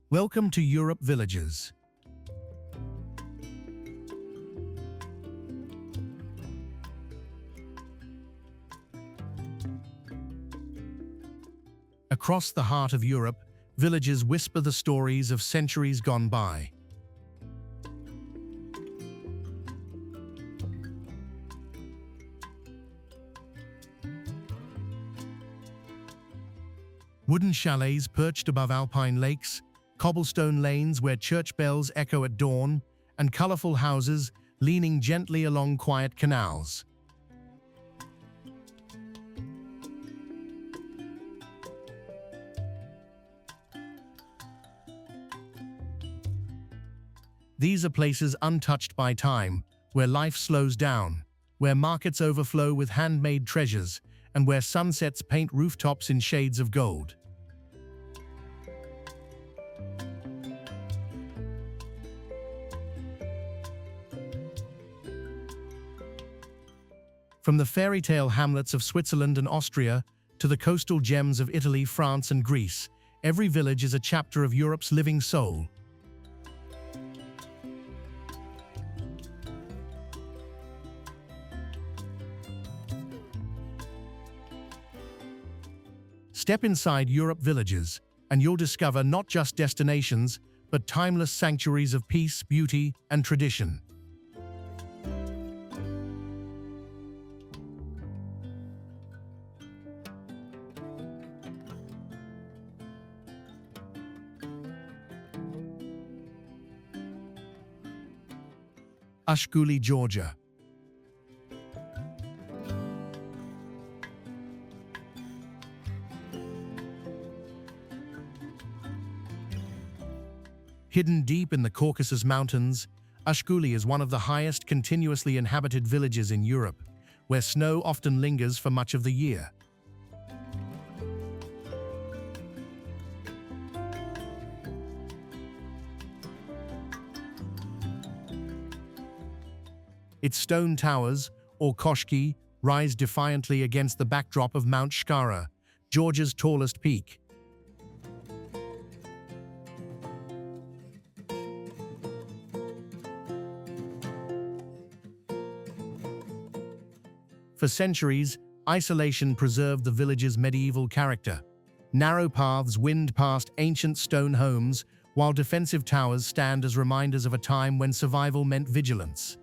Welcome to Europe Villages. Across the heart of Europe, villages whisper the stories of centuries gone by. Wooden chalets perched above alpine lakes, cobblestone lanes where church bells echo at dawn, and colorful houses leaning gently along quiet canals. These are places untouched by time, where life slows down, where markets overflow with handmade treasures, and where sunsets paint rooftops in shades of gold. From the fairy tale hamlets of Switzerland and Austria to the coastal gems of Italy, France, and Greece, every village is a chapter of Europe's living soul. Step inside Europe Villages, and you'll discover not just destinations, but timeless sanctuaries of peace, beauty, and tradition. Ushguli, Georgia. Hidden deep in the Caucasus Mountains, Ushguli is one of the highest continuously inhabited villages in Europe, where snow often lingers for much of the year. Its stone towers, or koshki, rise defiantly against the backdrop of Mount Shkara, Georgia's tallest peak. For centuries, isolation preserved the village's medieval character. Narrow paths wind past ancient stone homes, while defensive towers stand as reminders of a time when survival meant vigilance.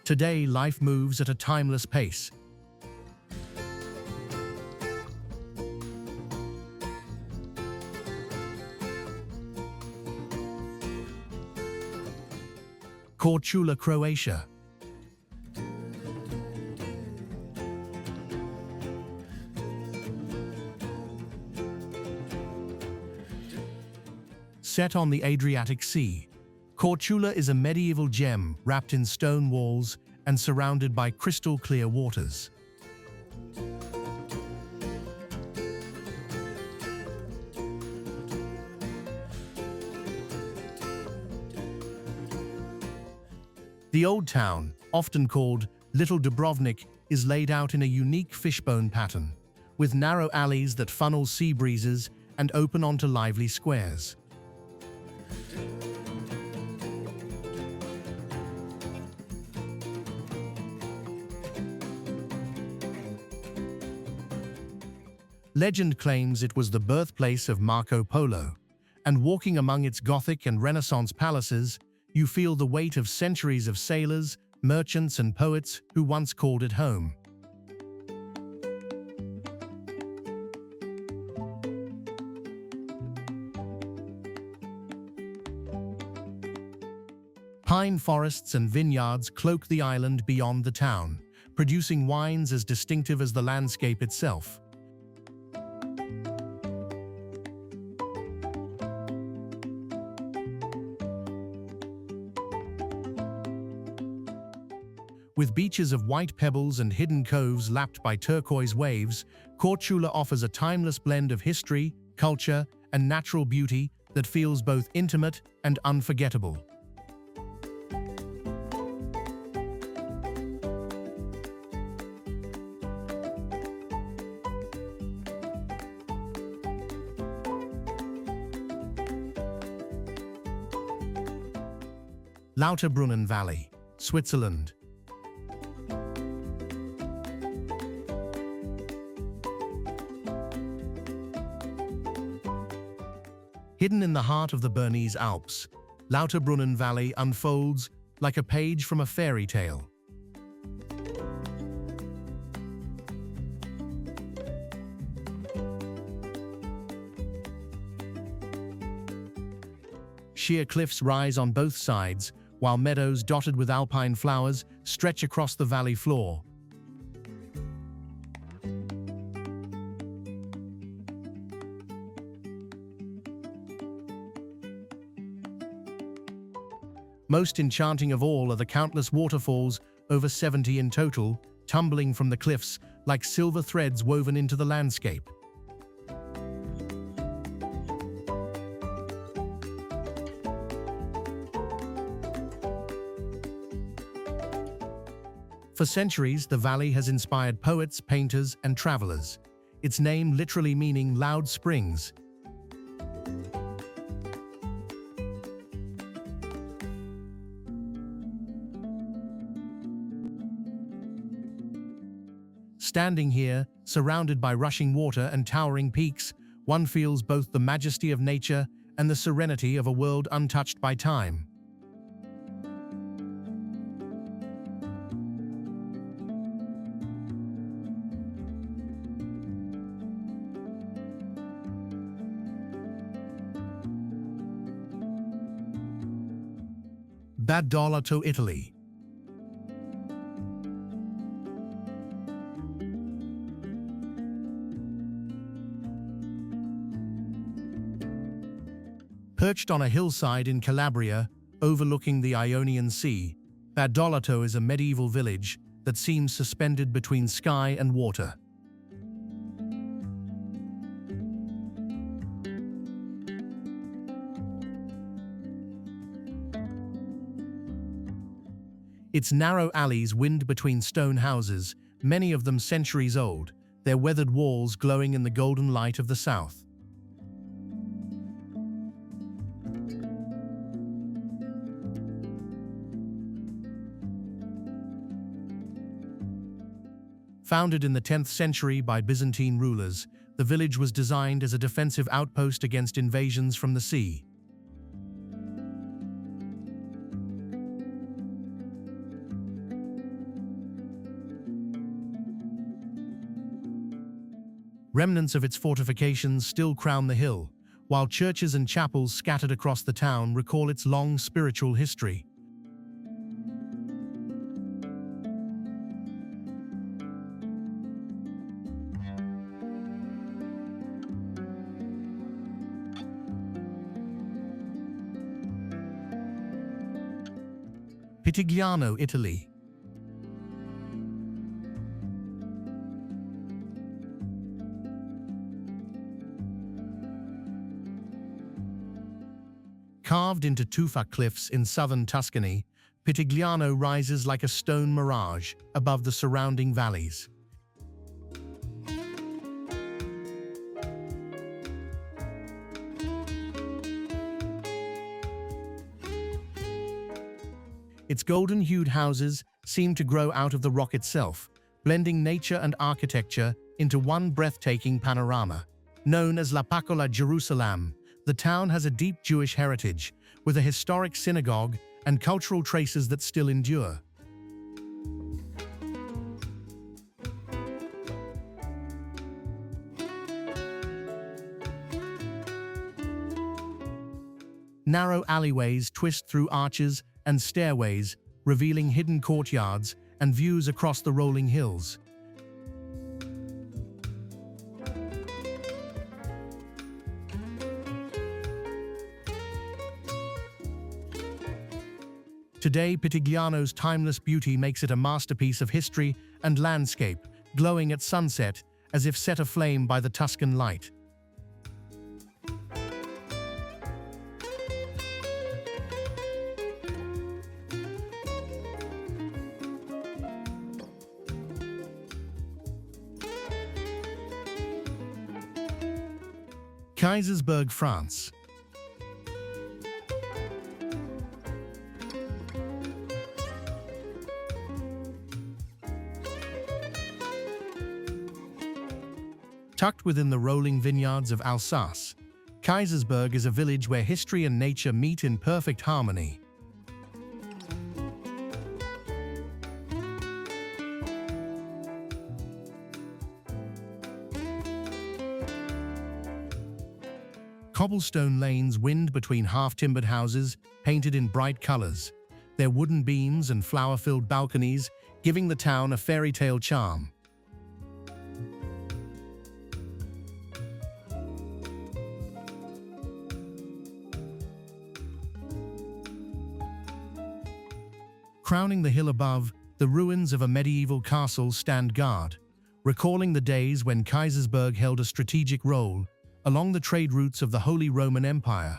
Today, life moves at a timeless pace. Korčula, Croatia. Set on the Adriatic Sea, Korčula is a medieval gem wrapped in stone walls and surrounded by crystal-clear waters. The old town, often called Little Dubrovnik, is laid out in a unique fishbone pattern, with narrow alleys that funnel sea breezes and open onto lively squares. Legend claims it was the birthplace of Marco Polo, and walking among its Gothic and Renaissance palaces, you feel the weight of centuries of sailors, merchants, and poets who once called it home. Pine forests and vineyards cloak the island beyond the town, producing wines as distinctive as the landscape itself. With beaches of white pebbles and hidden coves lapped by turquoise waves, Korčula offers a timeless blend of history, culture, and natural beauty that feels both intimate and unforgettable. Lauterbrunnen Valley, Switzerland. Hidden in the heart of the Bernese Alps, Lauterbrunnen Valley unfolds like a page from a fairy tale. Sheer cliffs rise on both sides, while meadows dotted with alpine flowers stretch across the valley floor. Most enchanting of all are the countless waterfalls, over 70 in total, tumbling from the cliffs like silver threads woven into the landscape. For centuries, the valley has inspired poets, painters, and travelers, its name literally meaning loud springs. Standing here, surrounded by rushing water and towering peaks, one feels both the majesty of nature and the serenity of a world untouched by time. Badolato, Italy. Perched on a hillside in Calabria, overlooking the Ionian Sea, Badolato is a medieval village that seems suspended between sky and water. Its narrow alleys wind between stone houses, many of them centuries old, their weathered walls glowing in the golden light of the south. Founded in the 10th century by Byzantine rulers, the village was designed as a defensive outpost against invasions from the sea. Remnants of its fortifications still crown the hill, while churches and chapels scattered across the town recall its long spiritual history. Pitigliano, Italy. Carved into tufa cliffs in southern Tuscany, Pitigliano rises like a stone mirage above the surrounding valleys. Its golden-hued houses seem to grow out of the rock itself, blending nature and architecture into one breathtaking panorama. Known as La Piccola Jerusalem, the town has a deep Jewish heritage, with a historic synagogue and cultural traces that still endure. Narrow alleyways twist through arches and stairways, revealing hidden courtyards and views across the rolling hills. Today, Pitigliano's timeless beauty makes it a masterpiece of history and landscape, glowing at sunset as if set aflame by the Tuscan light. Kaisersberg, France. Tucked within the rolling vineyards of Alsace, Kaisersberg is a village where history and nature meet in perfect harmony. Cobblestone lanes wind between half-timbered houses painted in bright colors, their wooden beams and flower-filled balconies giving the town a fairy tale charm. Crowning the hill above, the ruins of a medieval castle stand guard, recalling the days when Kaisersberg held a strategic role along the trade routes of the Holy Roman Empire.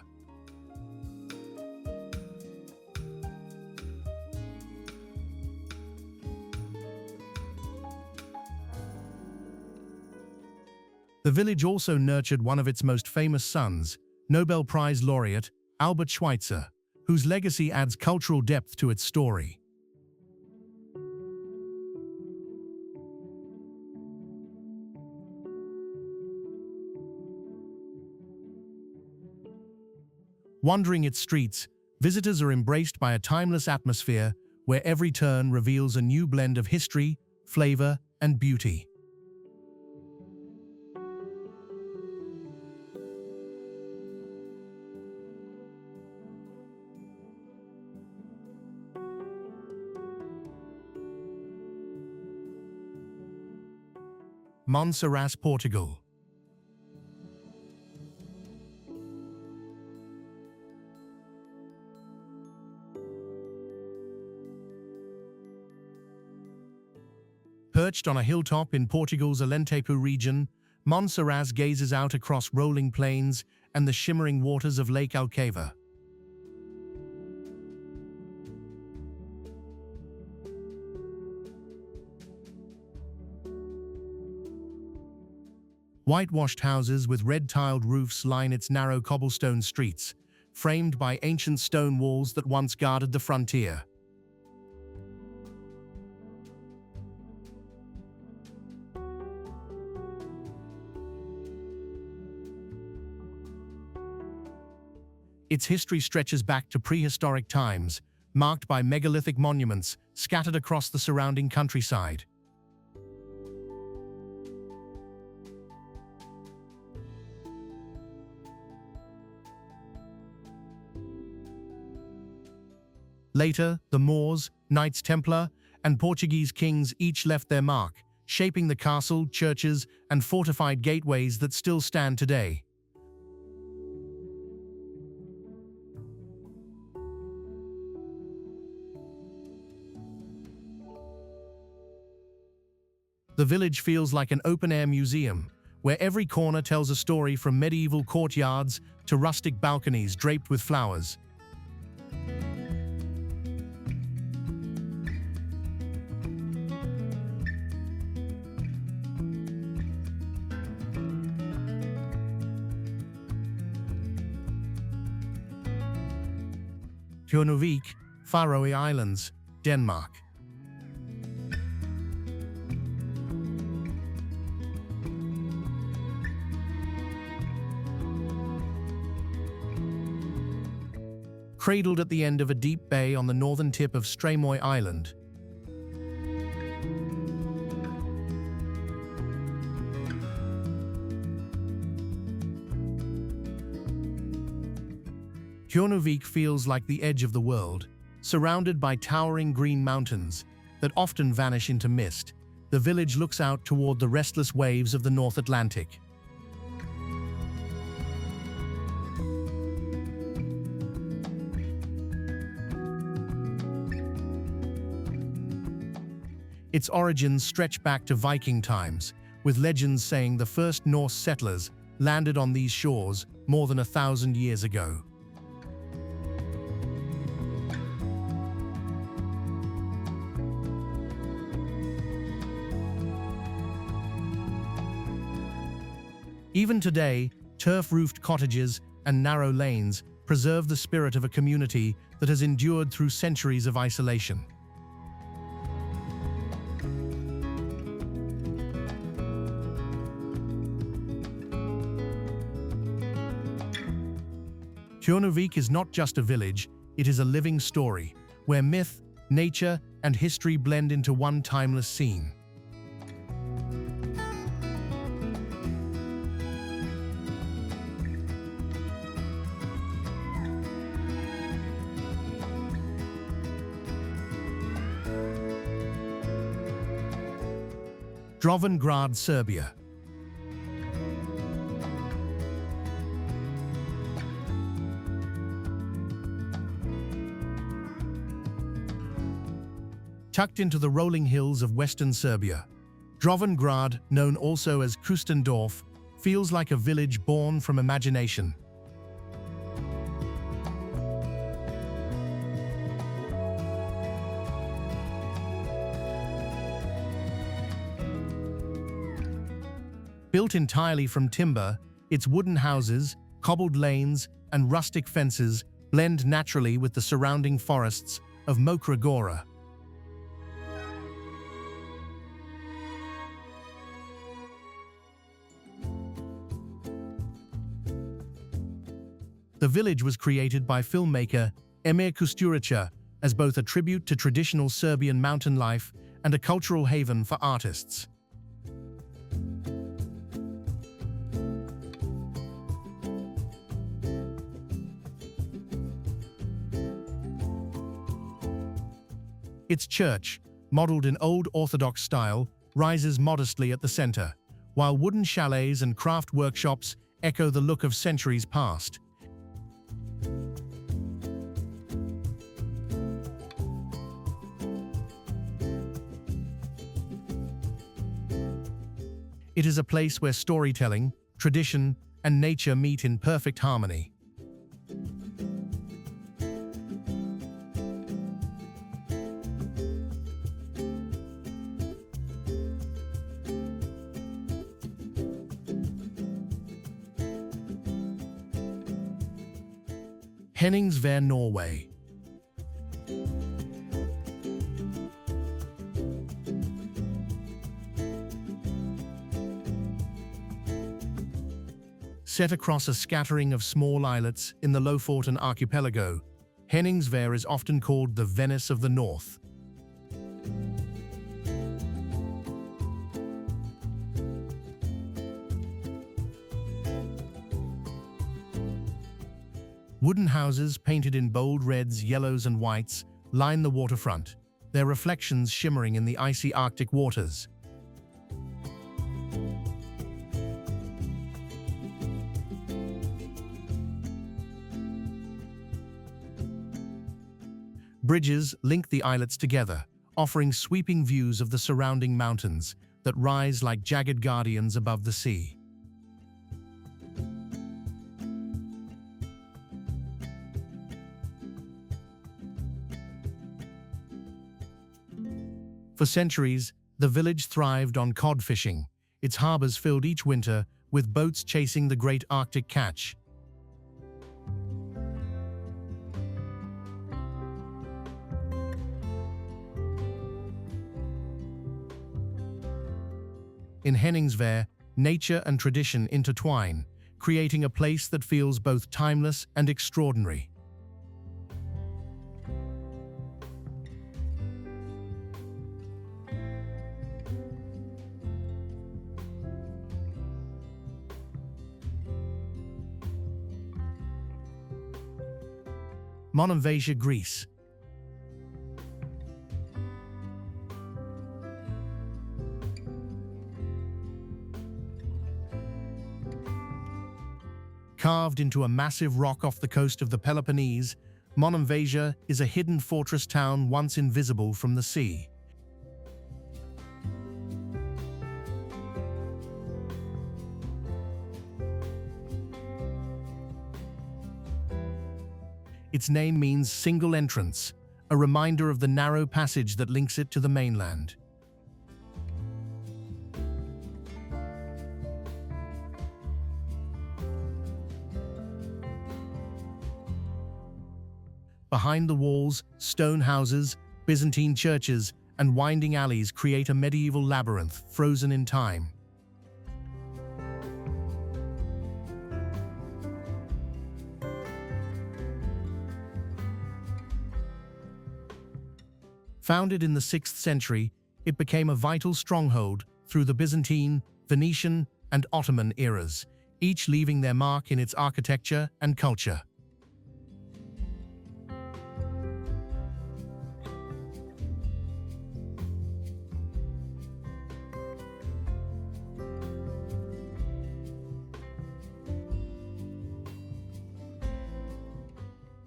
The village also nurtured one of its most famous sons, Nobel Prize laureate Albert Schweitzer, whose legacy adds cultural depth to its story. Wandering its streets, visitors are embraced by a timeless atmosphere where every turn reveals a new blend of history, flavor, and beauty. Montserrat, Portugal. Perched on a hilltop in Portugal's Alentejo region, Montserrat gazes out across rolling plains and the shimmering waters of Lake Alcava. Whitewashed houses with red-tiled roofs line its narrow cobblestone streets, framed by ancient stone walls that once guarded the frontier. Its history stretches back to prehistoric times, marked by megalithic monuments scattered across the surrounding countryside. Later, the Moors, Knights Templar, and Portuguese kings each left their mark, shaping the castle, churches, and fortified gateways that still stand today. The village feels like an open-air museum, where every corner tells a story from medieval courtyards to rustic balconies draped with flowers. Giethoorn, Faroe Islands, Denmark. Cradled at the end of a deep bay on the northern tip of Streymoy Island. Giethoorn feels like the edge of the world, surrounded by towering green mountains that often vanish into mist. The village looks out toward the restless waves of the North Atlantic. Its origins stretch back to Viking times, with legends saying the first Norse settlers landed on these shores more than 1,000 years ago. Even today, turf-roofed cottages and narrow lanes preserve the spirit of a community that has endured through centuries of isolation. Tjornuvik is not just a village, it is a living story, where myth, nature, and history blend into one timeless scene. Drobin, Serbia. Tucked into the rolling hills of western Serbia, Drobin, known also as Kustendorf, feels like a village born from imagination. Built entirely from timber, its wooden houses, cobbled lanes, and rustic fences blend naturally with the surrounding forests of Mokra Gora. The village was created by filmmaker Emir Kusturica as both a tribute to traditional Serbian mountain life and a cultural haven for artists. Its church, modeled in Old Orthodox style, rises modestly at the center, while wooden chalets and craft workshops echo the look of centuries past. It is a place where storytelling, tradition, and nature meet in perfect harmony. Henningsvær, Norway. Set across a scattering of small islets in the Lofoten archipelago, Henningsvær is often called the Venice of the North. Wooden houses painted in bold reds, yellows, and whites line the waterfront, their reflections shimmering in the icy Arctic waters. Bridges link the islets together, offering sweeping views of the surrounding mountains that rise like jagged guardians above the sea. For centuries, the village thrived on cod fishing. Its harbors filled each winter with boats chasing the great Arctic catch. In Henningsvær, nature and tradition intertwine, creating a place that feels both timeless and extraordinary. Monemvasia, Greece. Carved into a massive rock off the coast of the Peloponnese, Monemvasia is a hidden fortress town once invisible from the sea. Its name means single entrance, a reminder of the narrow passage that links it to the mainland. Behind the walls, stone houses, Byzantine churches, and winding alleys create a medieval labyrinth frozen in time. Founded in the 6th century, it became a vital stronghold through the Byzantine, Venetian, and Ottoman eras, each leaving their mark in its architecture and culture.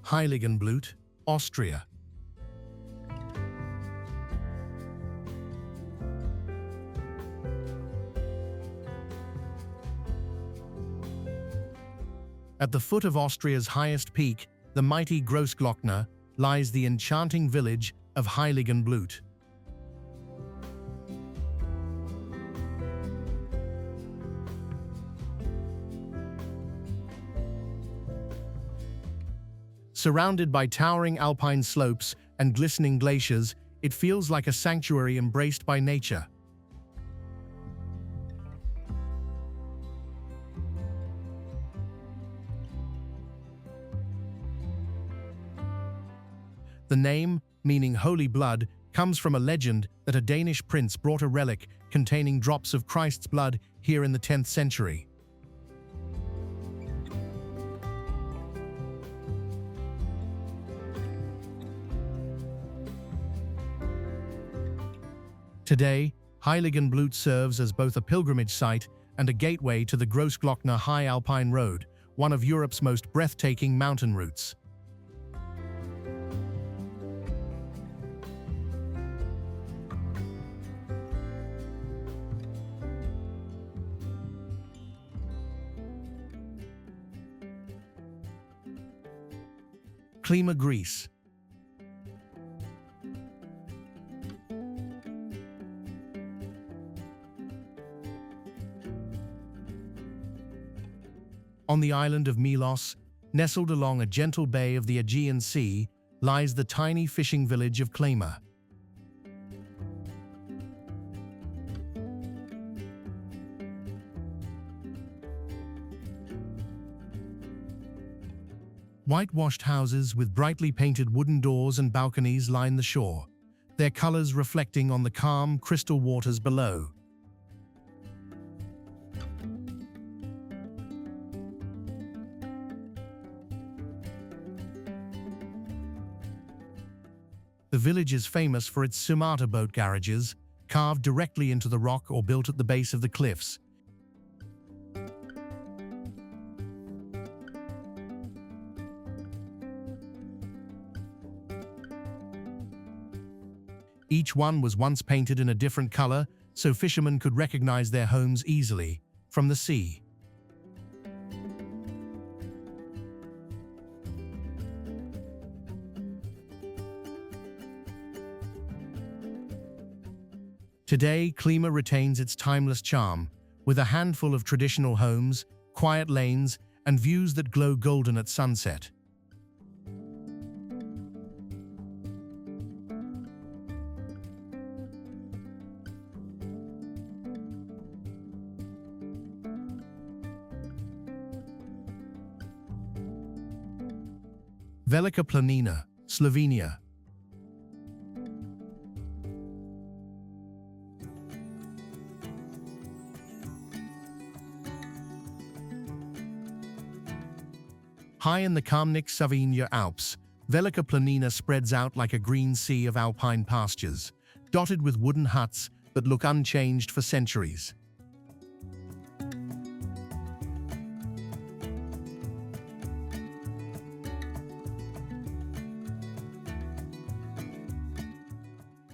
Heiligenblut, Austria. At the foot of Austria's highest peak, the mighty Großglockner, lies the enchanting village of Heiligenblut. Surrounded by towering alpine slopes and glistening glaciers, it feels like a sanctuary embraced by nature. The name, meaning holy blood, comes from a legend that a Danish prince brought a relic containing drops of Christ's blood here in the 10th century. Today, Heiligenblut serves as both a pilgrimage site and a gateway to the Großglockner High Alpine Road, one of Europe's most breathtaking mountain routes. Klima, Greece. On the island of Milos, nestled along a gentle bay of the Aegean Sea, lies the tiny fishing village of Klima. Whitewashed houses with brightly painted wooden doors and balconies line the shore, their colors reflecting on the calm, crystal waters below. The village is famous for its sumata boat garages, carved directly into the rock or built at the base of the cliffs. Each one was once painted in a different color, so fishermen could recognize their homes easily from the sea. Today, Klima retains its timeless charm, with a handful of traditional homes, quiet lanes, and views that glow golden at sunset. Velika Planina, Slovenia. High in the Kamnik-Savinja Alps, Velika Planina spreads out like a green sea of alpine pastures, dotted with wooden huts that look unchanged for centuries.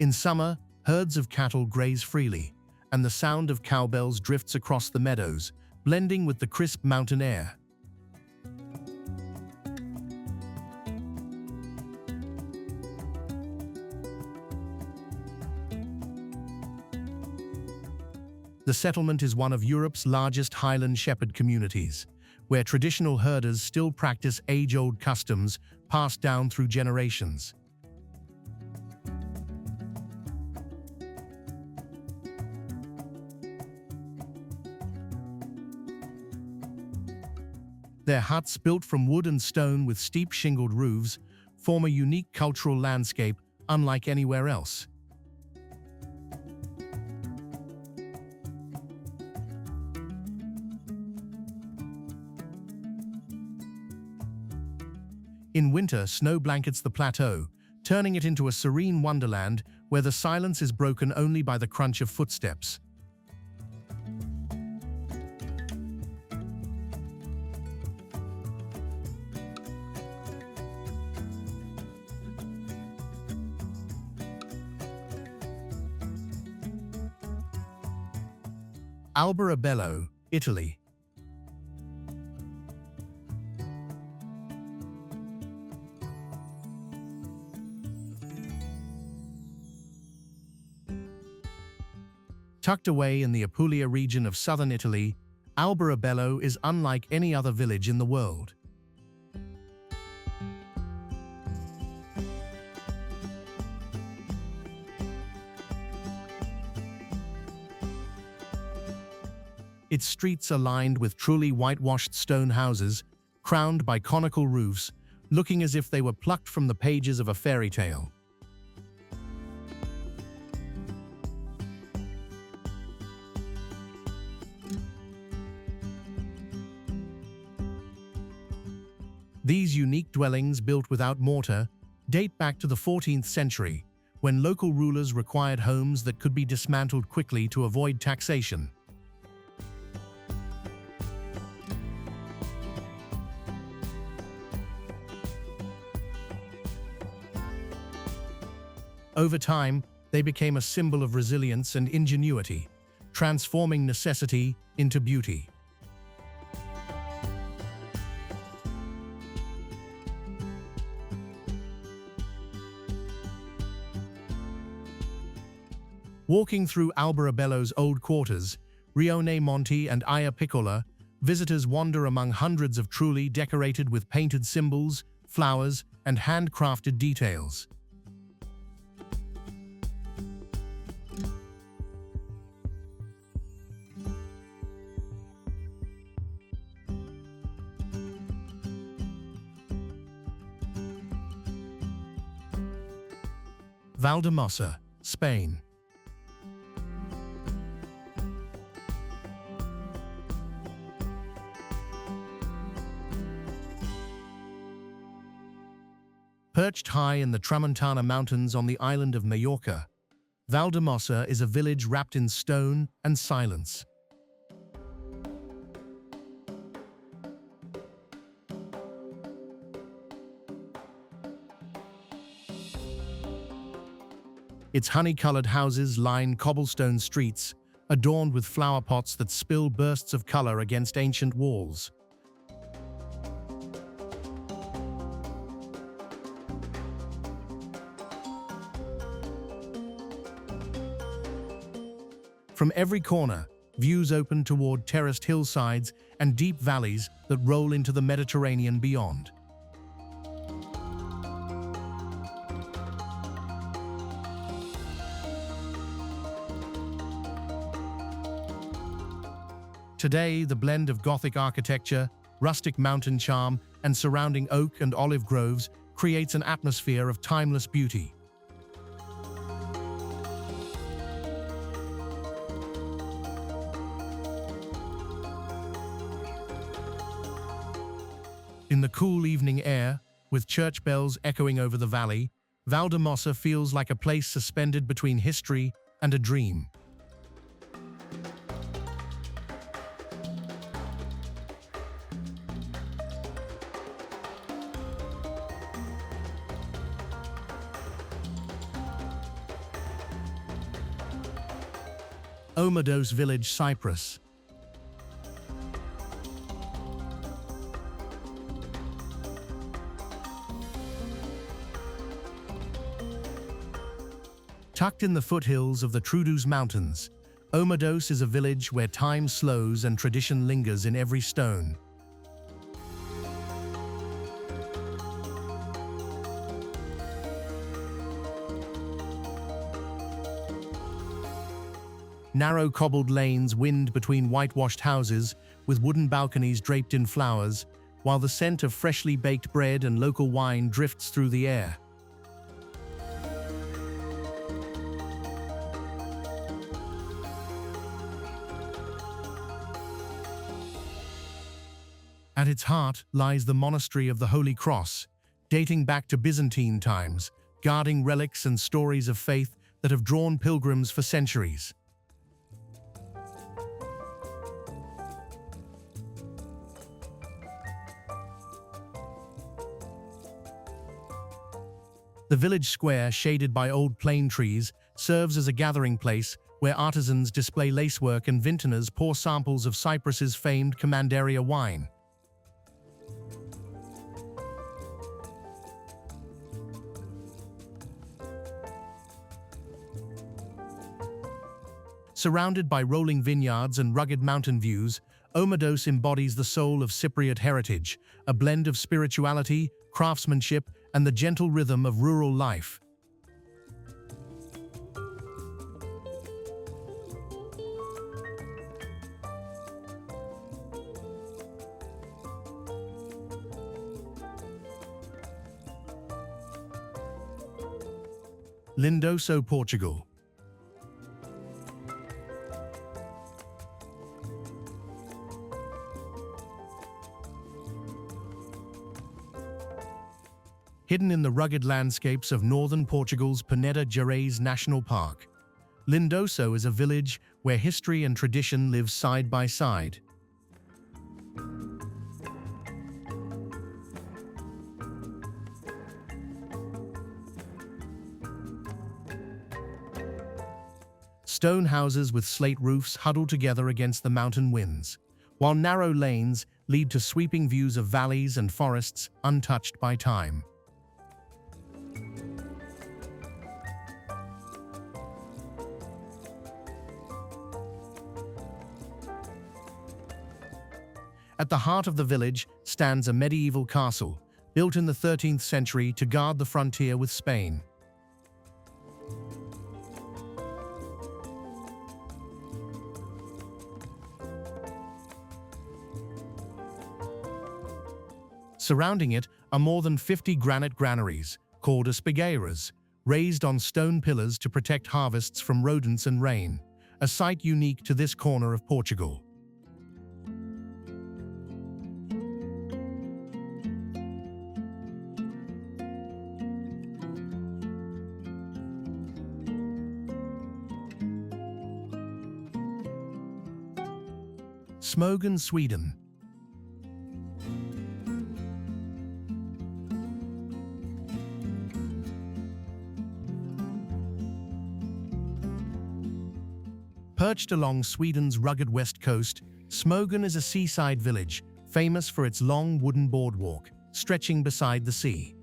In summer, herds of cattle graze freely, and the sound of cowbells drifts across the meadows, blending with the crisp mountain air. The settlement is one of Europe's largest highland shepherd communities, where traditional herders still practice age-old customs passed down through generations. Their huts, built from wood and stone with steep shingled roofs, form a unique cultural landscape unlike anywhere else. In winter, snow blankets the plateau, turning it into a serene wonderland where the silence is broken only by the crunch of footsteps. Alberobello, Italy. Tucked away in the Apulia region of southern Italy, Alberobello is unlike any other village in the world. Its streets are lined with truly whitewashed stone houses, crowned by conical roofs, looking as if they were plucked from the pages of a fairy tale. These unique dwellings, built without mortar, date back to the 14th century, when local rulers required homes that could be dismantled quickly to avoid taxation. Over time, they became a symbol of resilience and ingenuity, transforming necessity into beauty. Walking through Alberobello's old quarters, Rione Monti and Aya Piccola, visitors wander among hundreds of truly decorated with painted symbols, flowers, and handcrafted details. Valdemossa, Spain. Perched high in the Tramontana Mountains on the island of Majorca, Valdemossa is a village wrapped in stone and silence. Its honey-colored houses line cobblestone streets, adorned with flower pots that spill bursts of color against ancient walls. From every corner, views open toward terraced hillsides and deep valleys that roll into the Mediterranean beyond. Today, the blend of Gothic architecture, rustic mountain charm, and surrounding oak and olive groves creates an atmosphere of timeless beauty. In the cool evening air, with church bells echoing over the valley, Valdemossa feels like a place suspended between history and a dream. Omados Village, Cyprus. Tucked in the foothills of the Troodos Mountains, Omados is a village where time slows and tradition lingers in every stone. Narrow cobbled lanes wind between whitewashed houses with wooden balconies draped in flowers, while the scent of freshly baked bread and local wine drifts through the air. At its heart lies the Monastery of the Holy Cross, dating back to Byzantine times, guarding relics and stories of faith that have drawn pilgrims for centuries. The village square, shaded by old plane trees, serves as a gathering place where artisans display lacework and vintners pour samples of Cyprus's famed Commandaria wine. Surrounded by rolling vineyards and rugged mountain views, Omedos embodies the soul of Cypriot heritage, a blend of spirituality, craftsmanship, and the gentle rhythm of rural life. Lindoso, Portugal. Hidden in the rugged landscapes of northern Portugal's Peneda Gerês National Park, Lindoso is a village where history and tradition live side by side. Stone houses with slate roofs huddle together against the mountain winds, while narrow lanes lead to sweeping views of valleys and forests untouched by time. At the heart of the village stands a medieval castle, built in the 13th century to guard the frontier with Spain. Surrounding it are more than 50 granite granaries, called espigueiras, raised on stone pillars to protect harvests from rodents and rain, a sight unique to this corner of Portugal. Smogen, Sweden. Perched along Sweden's rugged west coast, Smogen is a seaside village, famous for its long wooden boardwalk, stretching beside the sea.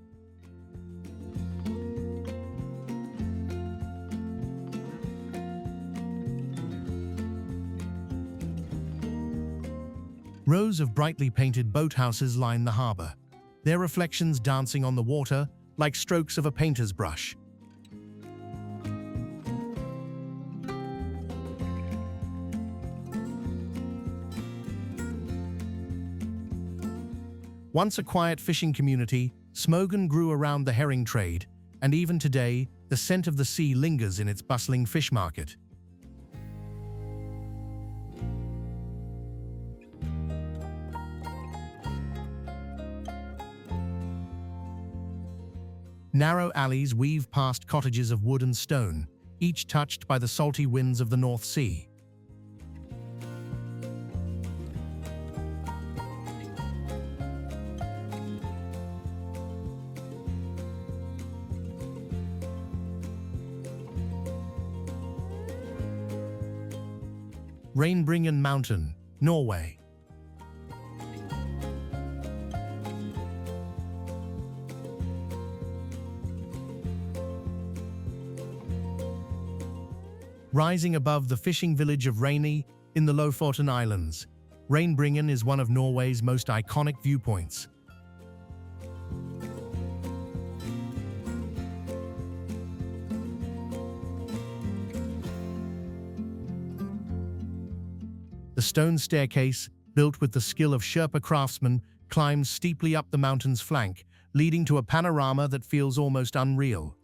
Rows of brightly painted boathouses line the harbor, their reflections dancing on the water like strokes of a painter's brush. Once a quiet fishing community, Smogen grew around the herring trade, and even today, the scent of the sea lingers in its bustling fish market. Narrow alleys weave past cottages of wood and stone, each touched by the salty winds of the North Sea. Lauterbrunnen Mountain, Norway. Rising above the fishing village of Reni in the Lofoten Islands, Lauterbrunnen is one of Norway's most iconic viewpoints. The stone staircase, built with the skill of Sherpa craftsmen, climbs steeply up the mountain's flank, leading to a panorama that feels almost unreal.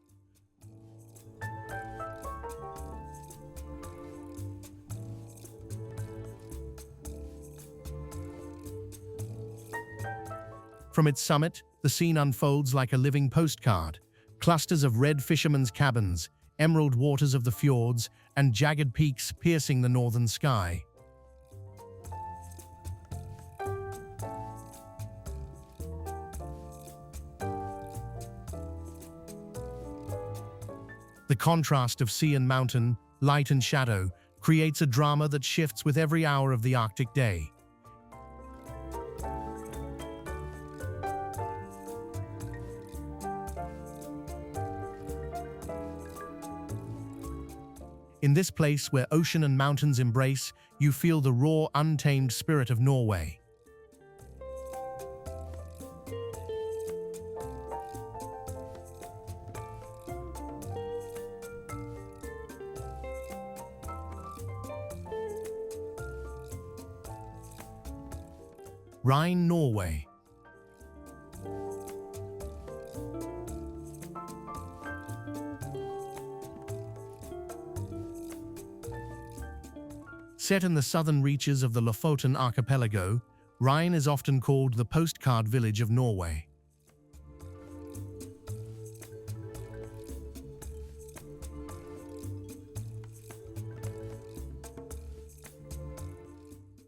From its summit, the scene unfolds like a living postcard. Clusters of red fishermen's cabins, emerald waters of the fjords, and jagged peaks piercing the northern sky. The contrast of sea and mountain, light and shadow, creates a drama that shifts with every hour of the Arctic day. In this place where ocean and mountains embrace, you feel the raw, untamed spirit of Norway. Rhine, Norway. Set in the southern reaches of the Lofoten archipelago, Rhine is often called the postcard village of Norway.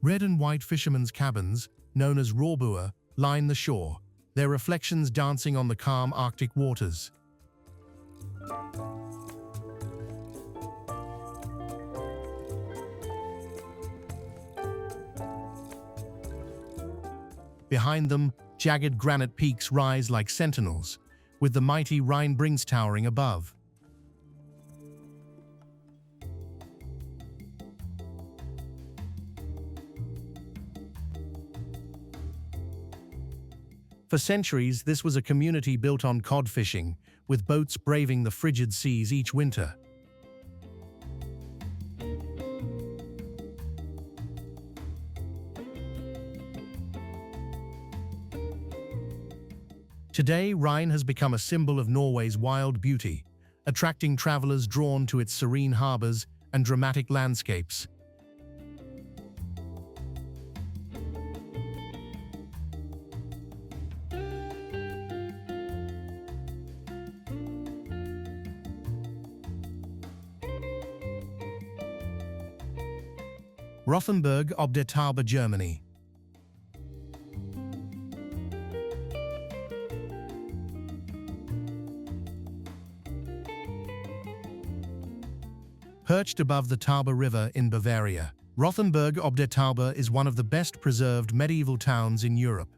Red and white fishermen's cabins, known as råbuer, line the shore, their reflections dancing on the calm Arctic waters. Behind them, jagged granite peaks rise like sentinels, with the mighty Rhine towering above. For centuries, this was a community built on cod fishing, with boats braving the frigid seas each winter. Today, Rhine has become a symbol of Norway's wild beauty, attracting travelers drawn to its serene harbors and dramatic landscapes. Rothenburg ob der Tauber, Germany. Perched above the Tauber River in Bavaria, Rothenburg ob der Tauber is one of the best preserved medieval towns in Europe.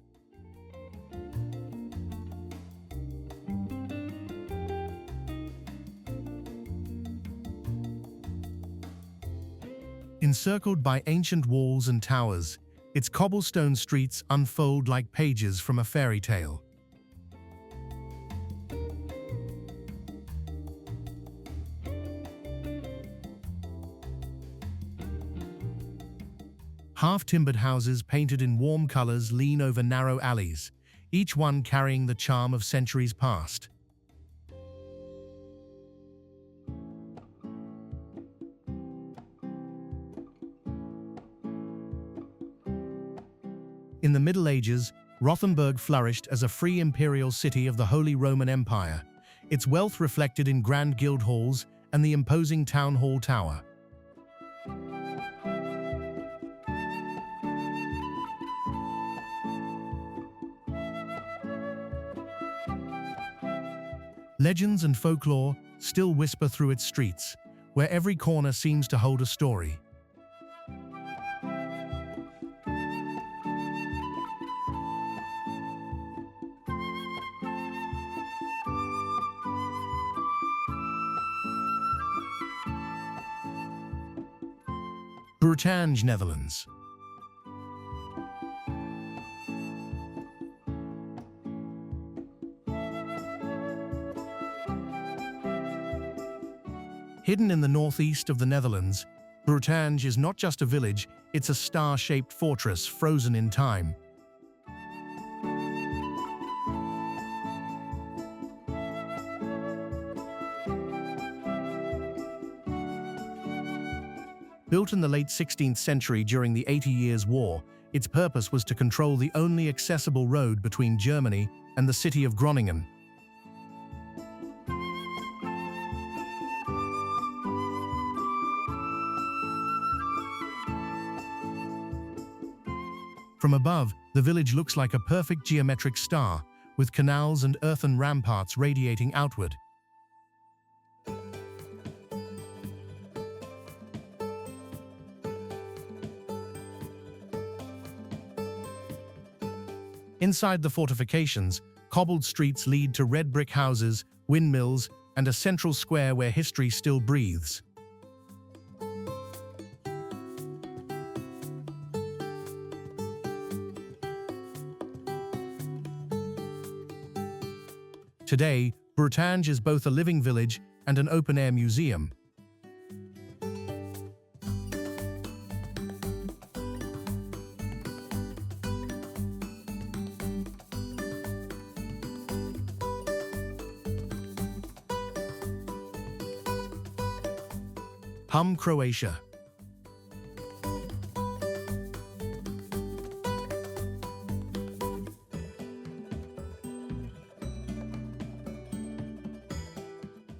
Encircled by ancient walls and towers, its cobblestone streets unfold like pages from a fairy tale. Half-timbered houses painted in warm colors lean over narrow alleys, each one carrying the charm of centuries past. In the Middle Ages, Rothenburg flourished as a free imperial city of the Holy Roman Empire, its wealth reflected in grand guild halls and the imposing town hall tower. Legends and folklore still whisper through its streets, where every corner seems to hold a story. Bretagne, Netherlands. Hidden in the northeast of the Netherlands, Bretagne is not just a village, it's a star-shaped fortress frozen in time. Built in the late 16th century during the 80 Years' War, Its purpose was to control the only accessible road between Germany and the city of Groningen. From above, the village looks like a perfect geometric star, with canals and earthen ramparts radiating outward. Inside the fortifications, cobbled streets lead to red brick houses, windmills, and a central square where history still breathes. Today, Bretagne is both a living village and an open-air museum. Croatia.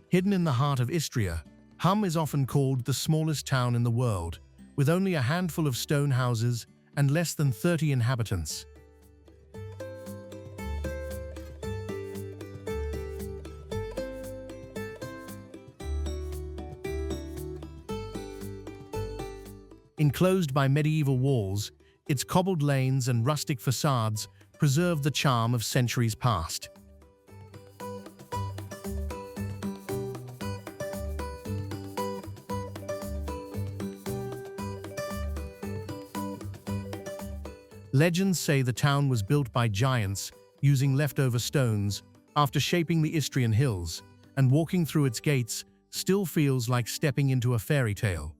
Hidden in the heart of Istria, is often called the smallest town in the world, with only a handful of stone houses and less than 30 inhabitants. Enclosed by medieval walls, its cobbled lanes and rustic facades preserve the charm of centuries past. Legends say the town was built by giants using leftover stones after shaping the Istrian hills, and walking through its gates still feels like stepping into a fairy tale.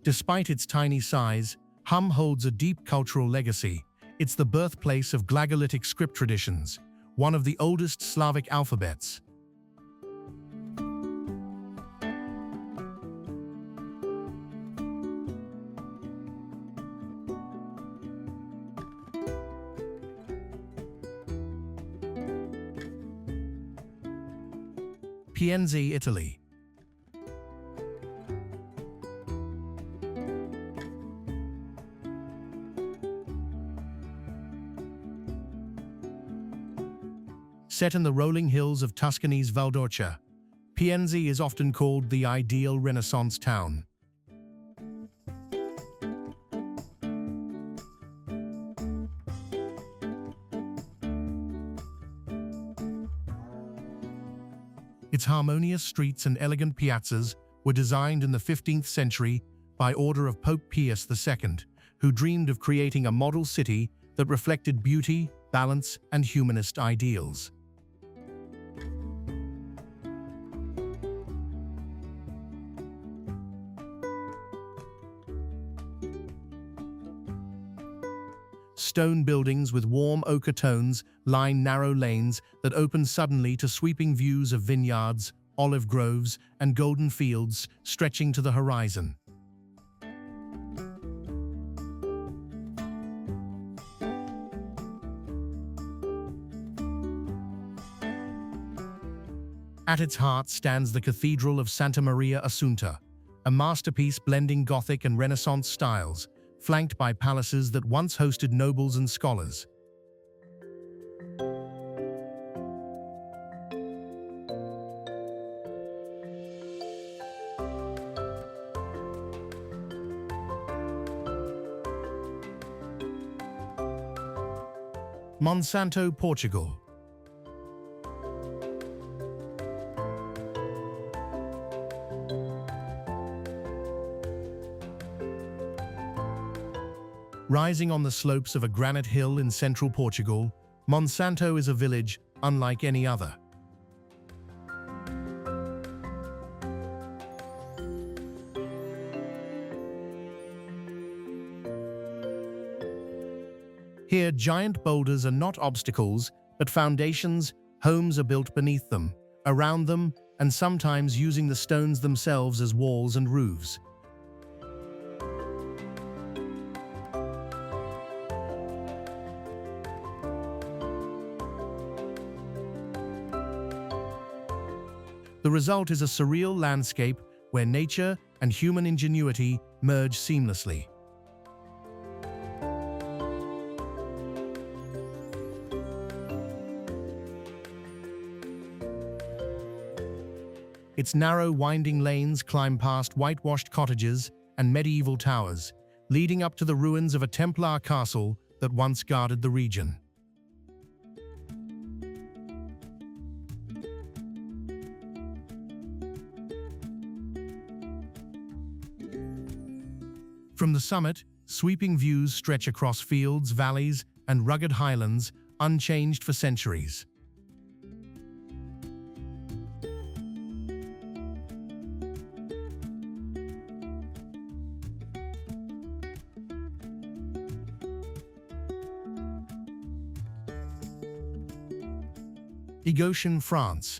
Despite its tiny size, holds a deep cultural legacy. It's the birthplace of Glagolitic script traditions, one of the oldest Slavic alphabets. Pienza, Italy. Set in the rolling hills of Tuscany's Valdorcia, Pienza is often called the ideal Renaissance town. Its harmonious streets and elegant piazzas were designed in the 15th century by order of Pope Pius II, who dreamed of creating a model city that reflected beauty, balance, and humanist ideals. Stone buildings with warm ochre tones line narrow lanes that open suddenly to sweeping views of vineyards, olive groves, and golden fields stretching to the horizon. At its heart stands the Cathedral of Santa Maria Assunta, a masterpiece blending Gothic and Renaissance styles, flanked by palaces that once hosted nobles and scholars. Monsanto, Portugal. Rising on the slopes of a granite hill in central Portugal, Monsanto is a village unlike any other. Here, giant boulders are not obstacles, but foundations Homes are built beneath them, around them, and sometimes using the stones themselves as walls and roofs. The result is a surreal landscape where nature and human ingenuity merge seamlessly. Its narrow, winding lanes climb past whitewashed cottages and medieval towers, leading up to the ruins of a Templar castle that once guarded the region. From the summit, sweeping views stretch across fields, valleys, and rugged highlands, unchanged for centuries. Giethoorn, France.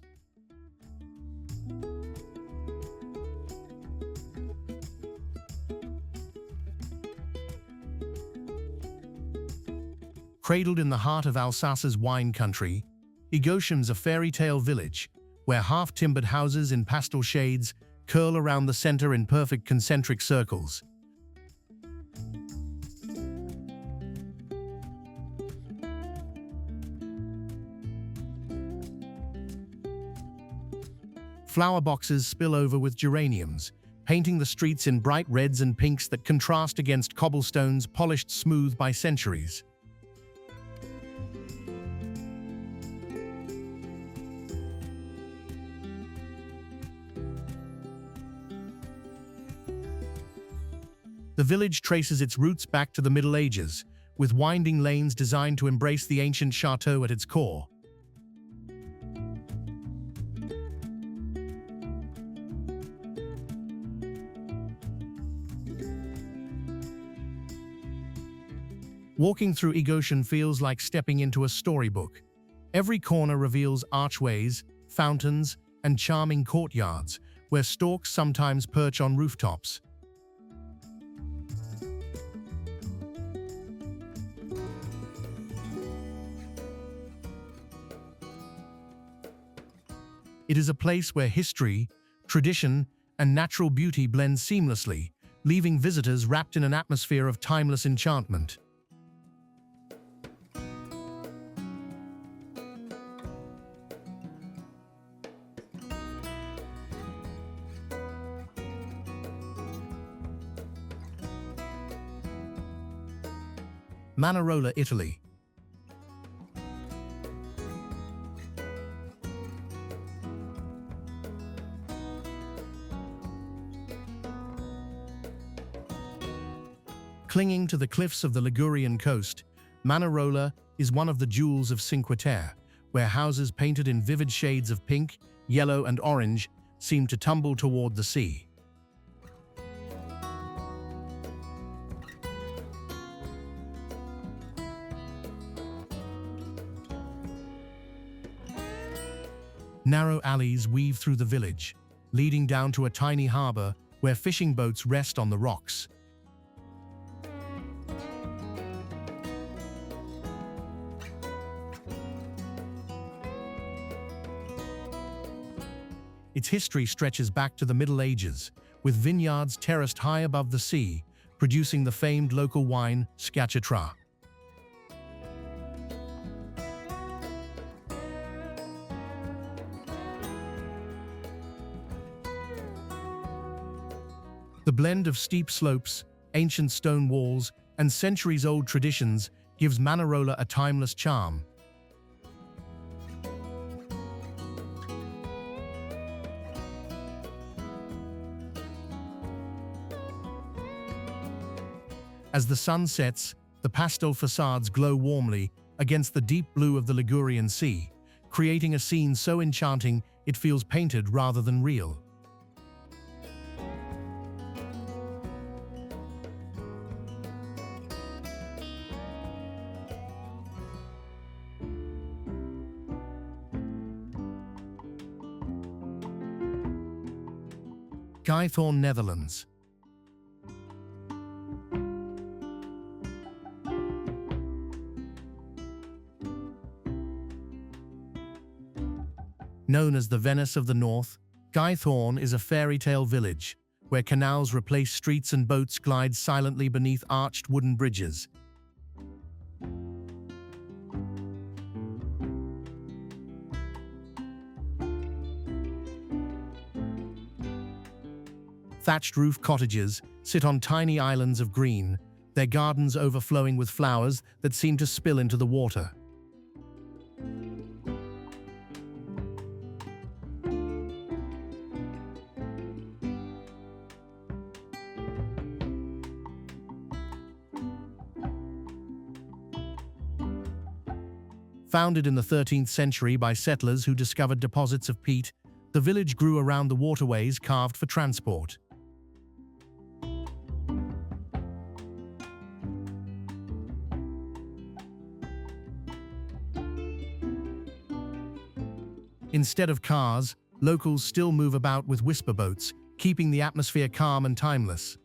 Cradled in the heart of Alsace's wine country, Giethoorn's a fairy tale village, where half-timbered houses in pastel shades curl around the center in perfect concentric circles. Flower boxes spill over with geraniums, painting the streets in bright reds and pinks that contrast against cobblestones polished smooth by centuries. The village traces its roots back to the Middle Ages, with winding lanes designed to embrace the ancient chateau at its core. Walking through Giethoorn feels like stepping into a storybook. Every corner reveals archways, fountains, and charming courtyards, where storks sometimes perch on rooftops. It is a place where history, tradition, and natural beauty blend seamlessly, leaving visitors wrapped in an atmosphere of timeless enchantment. Manarola, Italy. Clinging to the cliffs of the Ligurian coast, Manarola is one of the jewels of Cinque Terre, where houses painted in vivid shades of pink, yellow, and orange seem to tumble toward the sea. Narrow alleys weave through the village, leading down to a tiny harbor where fishing boats rest on the rocks. Its history stretches back to the Middle Ages, with vineyards terraced high above the sea, producing the famed local wine, Scacciatra. The blend of steep slopes, ancient stone walls, and centuries-old traditions gives Manarola a timeless charm. As the sun sets, the pastel facades glow warmly against the deep blue of the Ligurian Sea, creating a scene so enchanting it feels painted rather than real. Giethoorn, Netherlands. Known as the Venice of the North, Giethoorn is a fairy tale village where canals replace streets and boats glide silently beneath arched wooden bridges. Thatched roof cottages sit on tiny islands of green, their gardens overflowing with flowers that seem to spill into the water. Founded in the 13th century by settlers who discovered deposits of peat, the village grew around the waterways carved for transport. Instead of cars, locals still move about with whisper boats, keeping the atmosphere calm and timeless.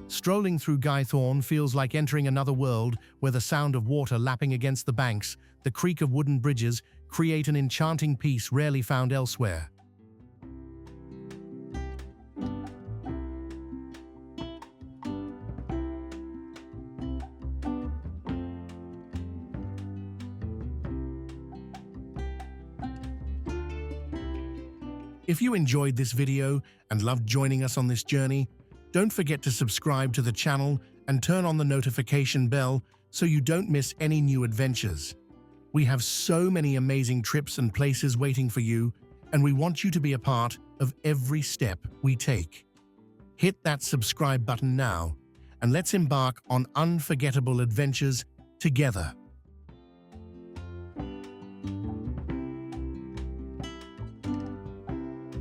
Strolling through Giethoorn feels like entering another world where the sound of water lapping against the banks, the creak of wooden bridges create an enchanting peace rarely found elsewhere. If you enjoyed this video and loved joining us on this journey, don't forget to subscribe to the channel and turn on the notification bell so you don't miss any new adventures. We have so many amazing trips and places waiting for you, and we want you to be a part of every step we take. Hit that subscribe button now, and let's embark on unforgettable adventures together.